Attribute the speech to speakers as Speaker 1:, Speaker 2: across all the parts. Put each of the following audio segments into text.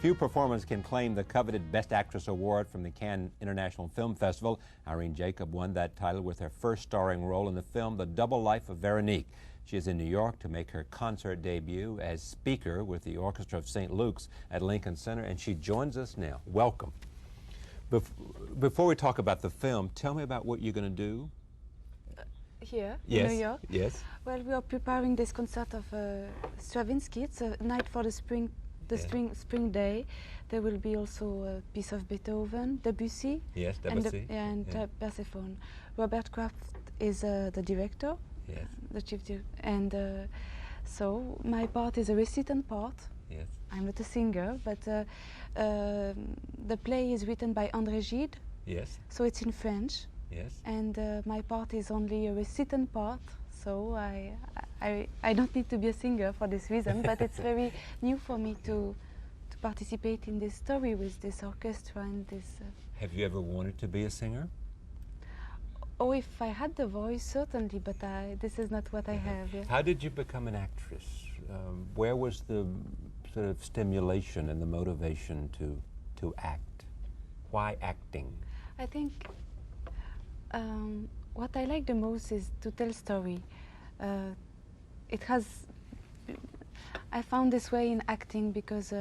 Speaker 1: Few performers can claim the coveted Best Actress award from the Cannes International Film Festival. Irene Jacob won that title with her first starring role in the film The Double Life of Veronique. She is in New York to make her concert debut as speaker with the Orchestra of St. Luke's at Lincoln Center, and she joins us now. Welcome. Before we talk about the film, tell me about what you're going to do.
Speaker 2: Here,
Speaker 1: yes.
Speaker 2: in New York?
Speaker 1: Yes.
Speaker 2: Well, we are preparing this concert of Stravinsky. It's a night for the spring, spring day. There will be also a piece of Beethoven, Debussy.
Speaker 1: Yes, Debussy.
Speaker 2: And Persephone. Robert Kraft is the director.
Speaker 1: Yes.
Speaker 2: The chief director. And so my part is a recitant part.
Speaker 1: Yes.
Speaker 2: I'm not a singer, but the play is written by André Gide.
Speaker 1: Yes.
Speaker 2: So it's in French.
Speaker 1: Yes.
Speaker 2: And my part is only a recitant part, so I don't need to be a singer for this reason, but it's very new for me to participate in this story with this orchestra and this...
Speaker 1: Have you ever wanted to be a singer?
Speaker 2: Oh, if I had the voice, certainly, but this is not what I have. Yeah.
Speaker 1: How did you become an actress? Where was the sort of stimulation and the motivation to act? Why acting?
Speaker 2: I think what I like the most is to tell story. I found this way in acting because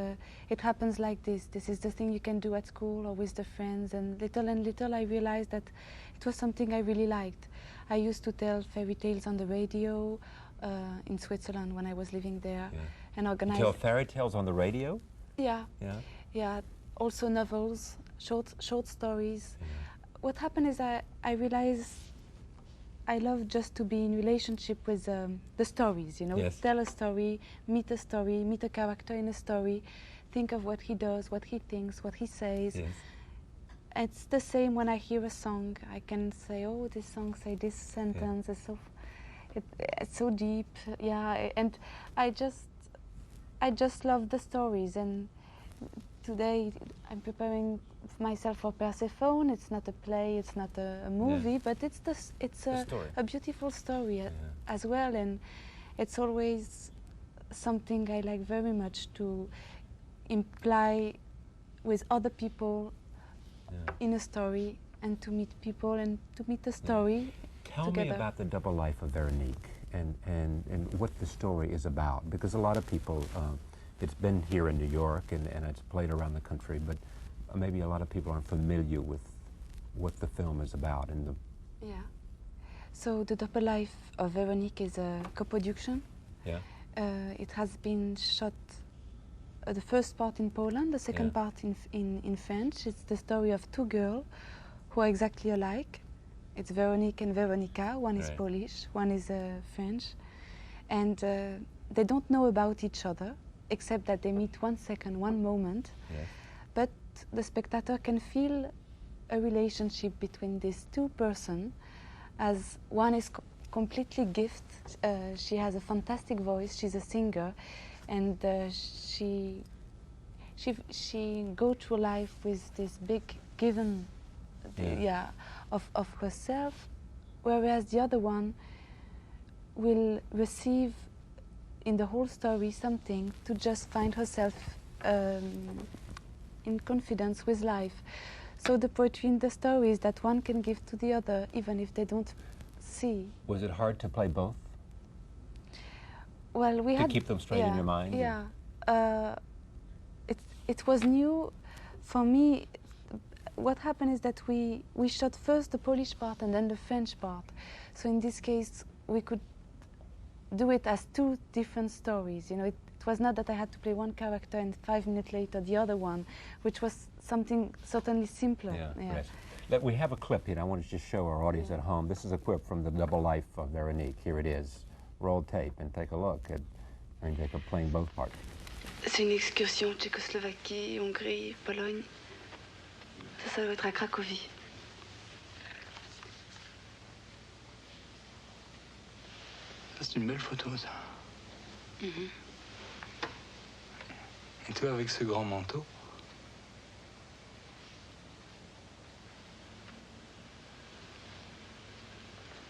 Speaker 2: it happens like this. This is the thing you can do at school or with the friends, and little I realized that it was something I really liked. I used to tell fairy tales on the radio in Switzerland when I was living there, and organize.
Speaker 1: Tell fairy tales on the radio?
Speaker 2: Yeah.
Speaker 1: Yeah.
Speaker 2: Yeah. Also novels, short stories. Yeah. What happened is I realized I love just to be in relationship with the stories, you know,
Speaker 1: yes.
Speaker 2: Tell a story, meet a character in a story, think of what he does, what he thinks, what he says.
Speaker 1: Yes.
Speaker 2: It's the same when I hear a song. I can say, oh, this song say this sentence, it's so deep, yeah, and I just love the stories. And today I'm preparing myself for Persephone. It's not a play, it's not a movie, but it's a beautiful story as well, and it's always something I like very much to imply with other people in a story, and to meet people and to meet the story
Speaker 1: Tell
Speaker 2: together.
Speaker 1: me about The Double Life of Veronique and what the story is about, because a lot of people it's been here in New York and it's played around the country, but maybe a lot of people aren't familiar with what the film is about.
Speaker 2: Yeah. So The Double Life of Veronique is a co-production.
Speaker 1: Yeah.
Speaker 2: It has been shot, the first part in Poland, the second part in French. It's the story of two girls who are exactly alike. It's Veronique and Veronica. One is Polish, one is French. And they don't know about each other, except that they meet one moment.
Speaker 1: Yes.
Speaker 2: But the spectator can feel a relationship between these two persons, as one is completely gifted. She has a fantastic voice, she's a singer, and she go through life with this big given of herself, whereas the other one will receive in the whole story something to just find herself in confidence with life. So the poetry in the story is that one can give to the other even if they don't see.
Speaker 1: Was it hard to play both?
Speaker 2: Well, we had
Speaker 1: to keep them straight in your mind?
Speaker 2: Yeah. It was new for me. What happened is that we shot first the Polish part and then the French part. So in this case we could do it as two different stories. You know, it was not that I had to play one character and 5 minutes later the other one, which was something certainly simpler.
Speaker 1: Yes. We have a clip here. I want to just show our audience at home. This is a clip from The Double Life of Veronique. Here it is. Roll tape and take a look at Irene Jacob playing both parts.
Speaker 3: C'est une excursion Tchécoslovaquie, Hongrie, Pologne. Ça doit être à Cracovie.
Speaker 4: C'est une belle photo, ça. Et toi, avec ce grand manteau?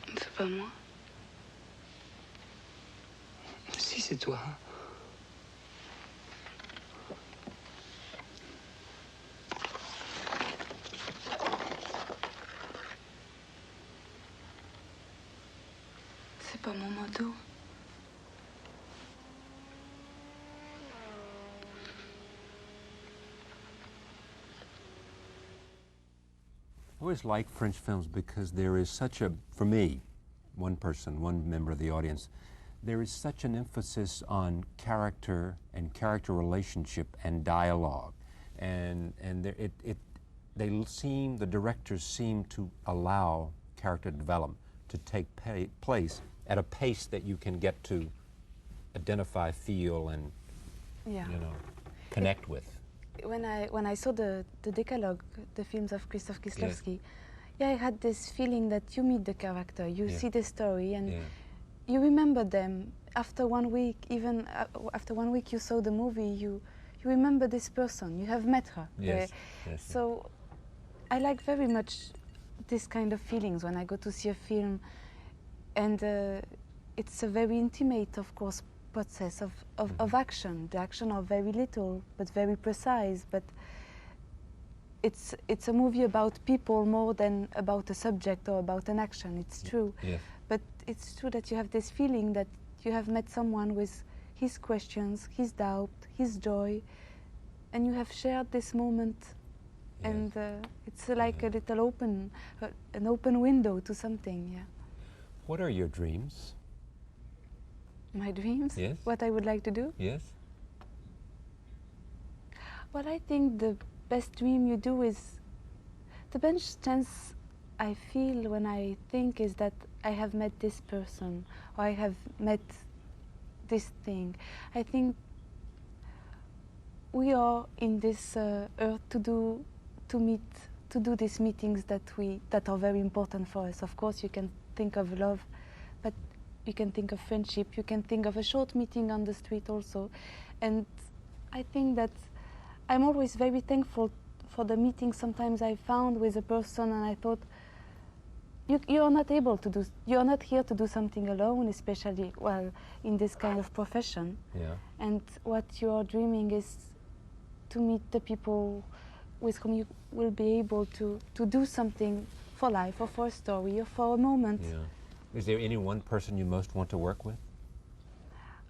Speaker 3: C'est pas moi.
Speaker 4: Si, c'est toi.
Speaker 3: pas mon manteau.
Speaker 1: I always like French films because there is such a, for me, one person, one member of the audience, there is such an emphasis on character and character relationship and dialogue. And they seem, the directors seem to allow character development to take place at a pace that you can get to identify, feel, and
Speaker 2: Yeah.
Speaker 1: you know, connect with.
Speaker 2: When I saw the Decalogue, the films of Krzysztof Kieślowski, yeah, I had this feeling that you meet the character, you see the story, and you remember them. After 1 week, even after 1 week you saw the movie, you remember this person, you have met her. So I like very much this kind of feelings when I go to see a film, and it's a very intimate, of course, process of action. The action are very little but very precise, but it's a movie about people more than about a subject or about an action. It's true. But it's true that you have this feeling that you have met someone with his questions, his doubt, his joy, and you have shared this moment. And it's like a little an open window to something.
Speaker 1: What are your dreams?
Speaker 2: My dreams?
Speaker 1: Yes.
Speaker 2: What I would like to do?
Speaker 1: Yes.
Speaker 2: Well, I think the best dream you do is, the best chance I feel when I think is that I have met this person, or I have met this thing. I think we are in this earth to do these meetings that are very important for us. Of course, you can think of love, but you can think of friendship, you can think of a short meeting on the street also. And I think that I'm always very thankful for the meetings sometimes I found with a person, and I thought, you're not able to do, you're not here to do something alone, especially, well, in this kind of profession. And what you're dreaming is to meet the people with whom you will be able to do something for life, or for a story, or for a moment.
Speaker 1: Is there any one person you most want to work with?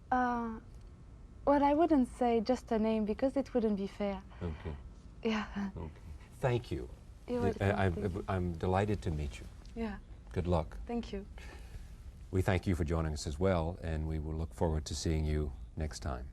Speaker 2: Well, I wouldn't say just a name because it wouldn't be fair.
Speaker 1: Okay.
Speaker 2: Yeah.
Speaker 1: Okay. Thank you.
Speaker 2: You're welcome.
Speaker 1: I'm delighted to meet you.
Speaker 2: Yeah.
Speaker 1: Good luck.
Speaker 2: Thank you.
Speaker 1: We thank you for joining us as well, and we will look forward to seeing you next time.